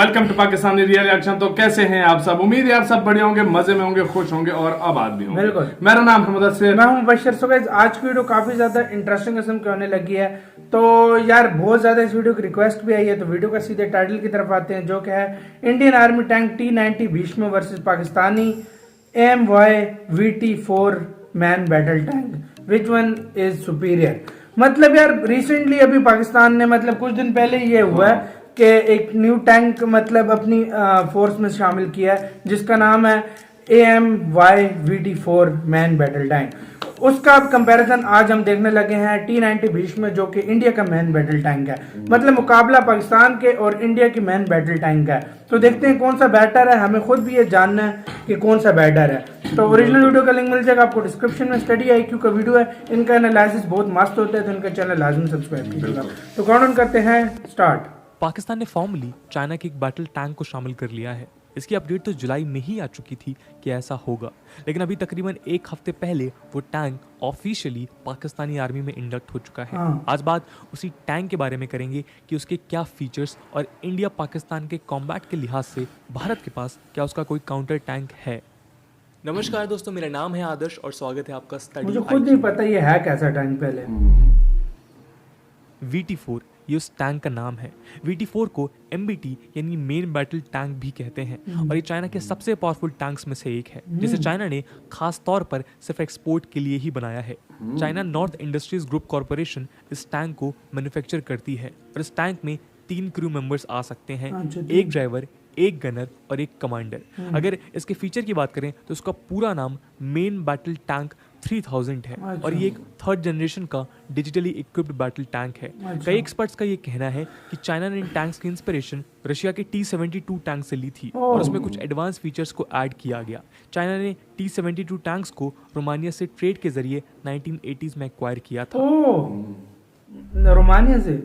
Welcome to Pakistani real action. तो कैसे हैं आप सब? उम्मीद है आप सब बढ़िया होंगे, मजे में होंगे, खुश होंगे और आबाद भी होंगे। बिल्कुल। मेरा नाम है मुदस्सिर, मैं हूं बशर। सो गाइस, आज की वीडियो काफी ज्यादा इंटरेस्टिंग किस्म की होने लगी है। तो यार बहुत ज्यादा इस वीडियो की रिक्वेस्ट भी आई है, तो वीडियो का सीधे टाइटल की तरफ आते हैं, जो कि है Indian army tank T90 Bhishma versus Pakistani AMY VT4 man battle tank, which one is superior. मतलब यार रिसेंटली अभी पाकिस्तान ने मतलब कुछ दिन पहले ये हुआ है कि एक न्यू टैंक मतलब अपनी फोर्स में शामिल किया है, जिसका नाम है AMY VT4 man battle tank. उसका कंपैरिजन आज हम देखने लगे हैं T90 भीष्म में, जो कि इंडिया का मैन बैटल टैंक है। मतलब मुकाबला पाकिस्तान के और इंडिया की मैन बैटल टैंक है। तो देखते हैं कौन सा बेटर है, हमें खुद भी ये जानना है कि कौन सा बेटर है। तो ओरिजिनल वीडियो का लिंक मिल जाएगा आपको डिस्क्रिप्शन में। स्टडी IQ का वीडियो है, इनका एनालिसिस बहुत मस्त होता है, तो इनका चैनल लाजमी सब्सक्राइब कीजिएगा। तो काउंट करते हैं, स्टार्ट। पाकिस्तान ने फॉर्मली चाइना के एक बैटल टैंक को शामिल कर लिया है। इसकी अपडेट तो जुलाई में ही आ चुकी थी कि ऐसा होगा, लेकिन अभी तकरीबन एक हफ्ते पहले वो टैंक ऑफिशियली पाकिस्तानी आर्मी में इंडक्ट हो चुका है। आज बात उसी टैंक के बारे में करेंगे कि उसके क्या फीचर्स और इंडिया पाकिस्तान के कॉम्बैट के लिहाज से भारत के पास क्या उसका कोई काउंटर टैंक है। नमस्कार दोस्तों, मेरा नाम है आदर्श और स्वागत है आपका स्टडी। मुझे खुद नहीं पता ये है कैसा टैंक। पहले VT4 ये उस टैंक का नाम है। VT4 को MBT यानी मेन बैटल टैंक भी कहते हैं और ये चाइना के सबसे पावरफुल टैंक्स में से एक है, जिसे चाइना ने खास तौर पर सिर्फ एक्सपोर्ट के लिए ही बनाया है। China north industries group corporation इस टैंक को मैन्युफैक्चर करती है और इस टैंक में 3 क्रू मेंबर्स आ सकते हैं, एक ड्राइवर, एक गनर और एक कमांडर। अगर इसके फीचर की बात करें तो इसका पूरा नाम मेन बैटल टैंक 3000 है और ये एक थर्ड जनरेशन का डिजिटली इक्विप्ड बैटल टैंक है। कई एक्सपर्ट्स का ये कहना है कि चाइना ने इन टैंक्स की इंस्पिरेशन रशिया के T-72 टैंक से ली थी और उसमें कुछ एडवांस फीचर्स को ऐड किया गया। चाइना ने T-72 टैंक्स को रोमानिया से ट्रेड के जरिए 1980s में एक्वायर किया था। रोमानिया से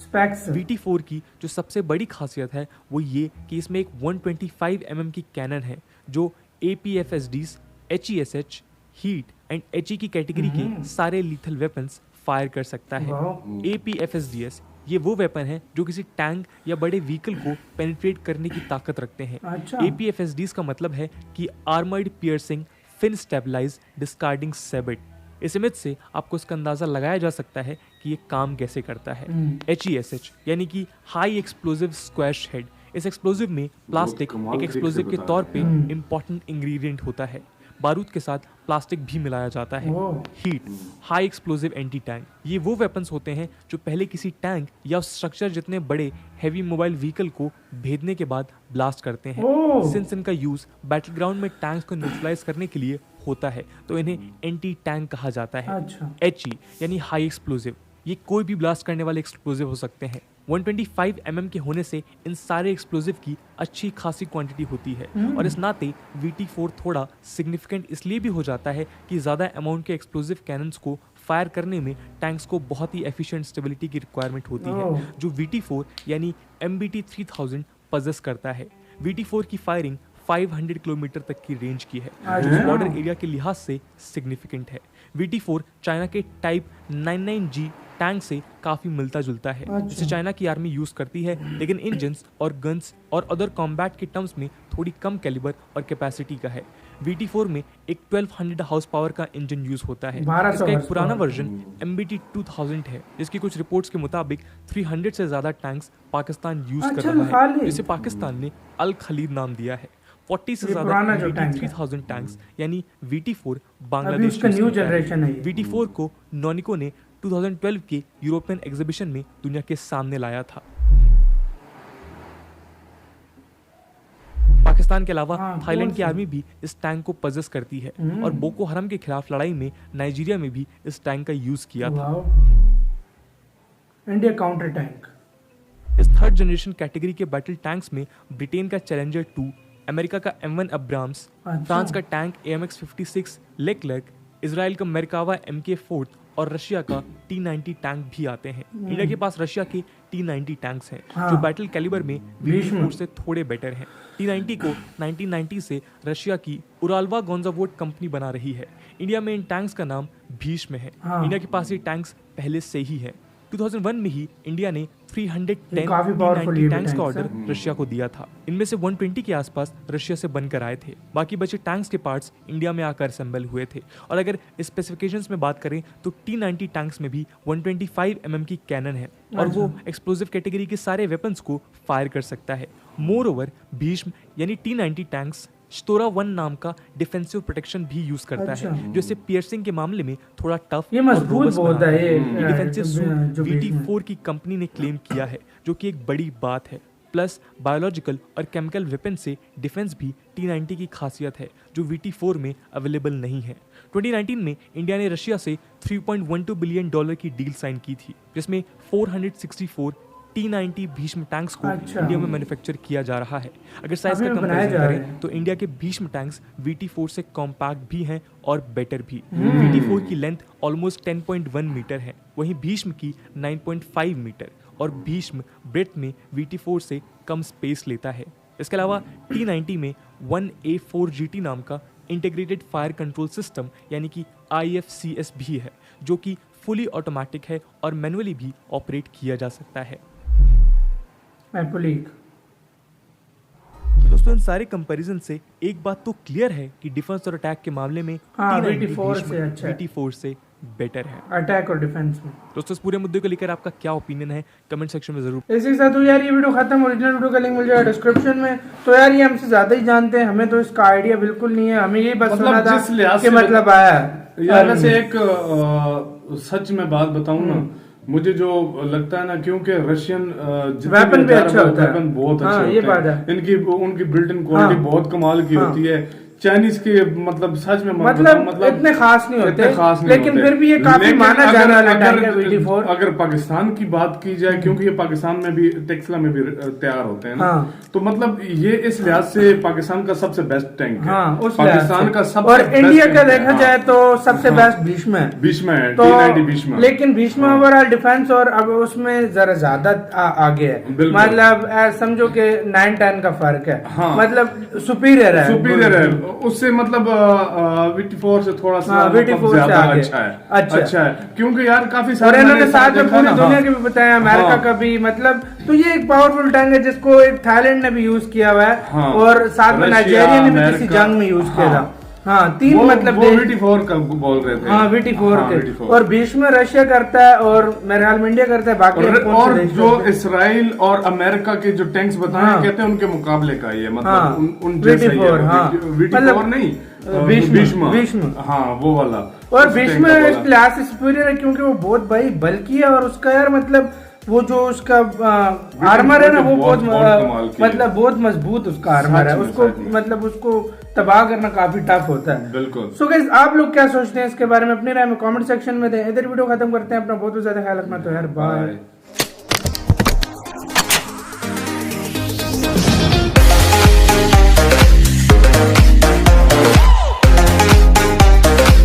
VT4 की जो सबसे बड़ी खासियत है वो ये कि इसमें एक 125 mm की कैनन है, जो APFSDs, HESH, heat and HE की कैटेगरी के सारे लीथल वेपन्स फायर कर सकता है। APFSDs ये वो वेपन है जो किसी टैंक या बड़े व्हीकल को पेनिट्रेट करने की ताकत रखते हैं। APFSDs का मतलब है कि armoured piercing fin stabilized discarding sabot. इस इमेज से आपको इसका अंदाजा लगाया जा सकता है कि ये काम कैसे करता है। HESH यानी कि हाई एक्सप्लोजिव स्क्वैश हेड। इस एक्सप्लोजिव में प्लास्टिक एक एक्सप्लोजिव के तौर पे इंपॉर्टेंट इंग्रेडिएंट होता है। बारूद के साथ प्लास्टिक भी मिलाया जाता है। Heat high explosive anti tank, ये वो वेपन्स होते हैं जो पहले किसी टैंक या स्ट्रक्चर जितने बड़े हैवी मोबाइल व्हीकल को भेदने के बाद ब्लास्ट करते हैं। सिंस इनका यूज बैटल ग्राउंड में टैंक्स को न्यूट्रलाइज करने के लिए होता है, तो इन्हें एंटी टैंक कहा जाता है। HE यानी हाई एक्सप्लोजिव, ये कोई भी ब्लास्ट करने वाले एक्सप्लोजिव हो सकते हैं। 125 mm के होने से इन सारे एक्सप्लोजिव की अच्छी खासी क्वांटिटी होती है और इस नाते VT4 थोड़ा सिग्निफिकेंट इसलिए भी हो जाता है कि ज़्यादा अमाउंट के एक्सप्लोजिव कैनन्स को फायर करने में टैंक्स को बहुत ही एफिशिएंट स्टेबिलिटी की रिक्वायरमेंट होती है, जो VT4 यानी MBT 3000 पजेस करता है। VT4 की फायरिंग 500 किलोमीटर तक की रेंज की है, जो बॉर्डर एरिया के लिहाज से सिग्निफिकेंट है। VT4 चाइना के टाइप 99G टैंक से काफी मिलता जुलता है, जिसे चाइना की आर्मी यूज करती है, लेकिन इंजन्स और गन्स और अदर कॉम्बैट के टर्म्स में थोड़ी कम कैलिबर और कैपेसिटी का है। VT4 में एक 1200 हाउस पावर का इंजन यूज होता है। इसका एक पुराना वर्जन MBT 2000 है, जिसकी कुछ रिपोर्ट्स के मुताबिक 300 से ज्यादा टैंक्स पाकिस्तान यूज कर रहा है, जिसे पाकिस्तान ने अल खलीद नाम दिया है। 40 से ज्यादा MBT 3000 टैंक्स यानी VT4 बांग्लादेश का न्यू जनरेशन है। VT4 को नॉनिको ने 2012 के यूरोपियन एग्जीबिशन में दुनिया के सामने लाया था। पाकिस्तान के अलावा थाईलैंड की आर्मी भी इस टैंक को पजेस करती है और बोको हरम के खिलाफ लड़ाई में नाइजीरिया में भी इस टैंक का यूज किया था। India counter tank. इस थर्ड जनरेशन कैटेगरी के बैटल टैंक्स में ब्रिटेन का चैलेंजर 2, अमेरिका का M1 अब्राम्स, फ्रांस का टैंक AMX-56 लेक्लर्क, इजराइल का मेरकावा MK4 और रशिया का T-90 टैंक भी आते हैं। इंडिया के पास रशिया के T-90 टैंक्स हैं, जो बैटल कैलिबर में VT4 से थोड़े बेटर हैं। T-90 को 1990 से रशिया की उराल्वा गोंजावोड कंपनी बना रही है। इंडिया में इन टैंक्स का नाम भीष्म है। इंडिया के पास ये टैंक्स पहले से ही है। 2001 में ही इंडिया ने 310 काफी powerful ये भी टैंक्स का tanks ऑर्डर हैं। रशिया को दिया था। इनमें से 120 के आसपास रशिया से बनकर आए थे। बाकी बचे टैंक्स के पार्ट्स इंडिया में आकर असेंबल हुए थे। और अगर स्पेसिफिकेशंस में बात करें तो T90 टैंक्स में भी 125 mm की कैनन है और वो एक्सप्लोजिव कैटेगरी के सारे वेपन्स को फायर कर सकता है। मोर ओवर भीष्म यानी T90 टैंक्स स्टोरा 1 नाम का डिफेंसिव प्रोटेक्शन भी यूज करता अच्छा। है, जो इसे पियर्सिंग के मामले में थोड़ा टफ ये मजबूत बहुत है ये डिफेंसिव सूट जो भीष्म है। VT4 की कंपनी ने क्लेम किया है, जो कि एक बड़ी बात है। प्लस बायोलॉजिकल और केमिकल वेपन से डिफेंस भी T90 की खासियत है, जो VT4 में अवेलेबल नहीं है। 2019 में इंडिया ने रशिया से $3.12 बिलियन की डील साइन की थी, जिसमें 464 T90 भीष्म टैंक्स को अच्छा। इंडिया में मैन्युफैक्चर किया जा रहा है। अगर साइज अभी का भी बनाए कंपैरिजन जा रहे करें हैं। तो इंडिया के भीष्म टैंक्स VT4 से कॉम्पैक्ट भी हैं और बेटर भी। VT4 की लेंथ ऑलमोस्ट 10.1 मीटर है, वहीं भीष्म की 9.5 मीटर और भीष्म ब्रेथ में VT4 से कम स्पेस लेता है। इसके अलावा T90 में 1A4GT नाम का इंटीग्रेटेड फायर कंट्रोल सिस्टम यानी कि IFCS भी है, जो कि फुली ऑटोमेटिक है और मैनुअली भी ऑपरेट किया जा सकता है। मैपुलिक तो दोस्तों इन सारे कंपैरिजन से एक बात तो क्लियर है कि डिफेंस और अटैक के मामले में हाँ, T90 VT4 भीष्म से अच्छा है। VT4 से बेटर है। अटैक और डिफेंस में। दोस्तों इस पूरे मुद्दे को लेकर आपका क्या ओपिनियन है कमेंट सेक्शन में जरूर। इसी के साथ तो यार ये वीडियो खत्म। ओरिजिनल वीडियो का लिंक मिल जाएगा डिस्क्रिप्शन में। तो यार ये हमसे ज्यादा ही जानते हैं, हमें तो इसका आइडिया बिल्कुल नहीं है। हमें यही बस मतलब सुना था जिस लिहाज कि से मतलब आया है। यार वैसे एक सच में बात बताऊं ना, मुझे जो लगता है ना, क्योंकि रशियन वेपन भी अच्छा होता है। वेपन बहुत हाँ, अच्छे ये होते बात हैं। है। इनकी उनकी बिल्ट इन क्वालिटी हाँ। बहुत कमाल की हाँ। होती है। चाइनीज के मतलब सच में मतलब इतने खास नहीं होते, इतने खास नहीं लेकिन होते। फिर भी ये काफी लेकिन माना अगर- जाने वाला अगर- टैंक है VT4। अगर पाकिस्तान की बात की जाए, क्योंकि ये पाकिस्तान में भी टेक्सला में भी तैयार होते हैं ना, हाँ। तो मतलब ये इस लिहाज से पाकिस्तान का सबसे बेस्ट टैंक है। हाँ, उस पाकिस्तान लिहाज का से। सबसे और बेस्ट इंडिया का टैंक है। देखा हाँ। जाए तो सबसे हाँ। बेस्ट भीष्म है। भीष्म है, तो T90 भीष्म। लेकिन भीष्म ओवरऑल डिफेंस और अब उसमें जरा ज्यादा आगे है। बिल्कुल। मतलब समझो कि 9-10 का फर्क है। हाँ। मतलब सुपीरियर है। सुपीरियर है उससे, मतलब VT4 से थोड़ा सा हाँ, मतलब VT4 से ज्यादा आगे। अच्छा है। अच्छा। अच्छा है, क्योंकि यार काफी और सारे इन्होंने मैंने साथ में देखा पूरी ना, दुनिया हाँ। के भी बताया, अमेरिका हाँ। का भी। मतलब तो ये एक पावरफुल टैंक है जिसको एक थाईलैंड ने भी यूज किया हुआ है। हाँ। और साथ में रशिया, नाइजीरिया ने भी किसी अमेरिका। जंग में यूज किया हाँ। था। हाँ, तीन वो, मतलब वो VT4 का बोल रहे थे। हाँ, VT4 हाँ, के। VT4। और भीष्म रशिया करता है और मेरे ख्याल में इंडिया करता है। बाकी और जो इसराइल और अमेरिका के जो टैंक्स बताए हाँ। कहते हैं उनके मुकाबले का ये मतलब हाँ। उन जैसा ही है। VT4, हाँ। VT4 मतलब नहीं, भीष्म। हाँ वो वाला। और उस भीष्म टैंक का इस बोला। लिहाज से सुपीरियर है क्योंकि वो बहुत भाई बल्कि है। और उसका यार मतलब वो जो उसका आर्मर है ना, वो बहुत बहुत कमाल की है। मतलब बहुत मजबूत उसका आर्मर है। सच में, उसको सच में। मतलब उसको तबाह करना काफी टफ होता है। बिल्कुल। सो गाइस, आप लोग क्या सोचते हैं इसके बारे में? अपनी राय में कमेंट सेक्शन में दें। इधर वीडियो खत्म करते हैं। अपना बहुत ज्यादा ख्याल रखना। तो यार बाय।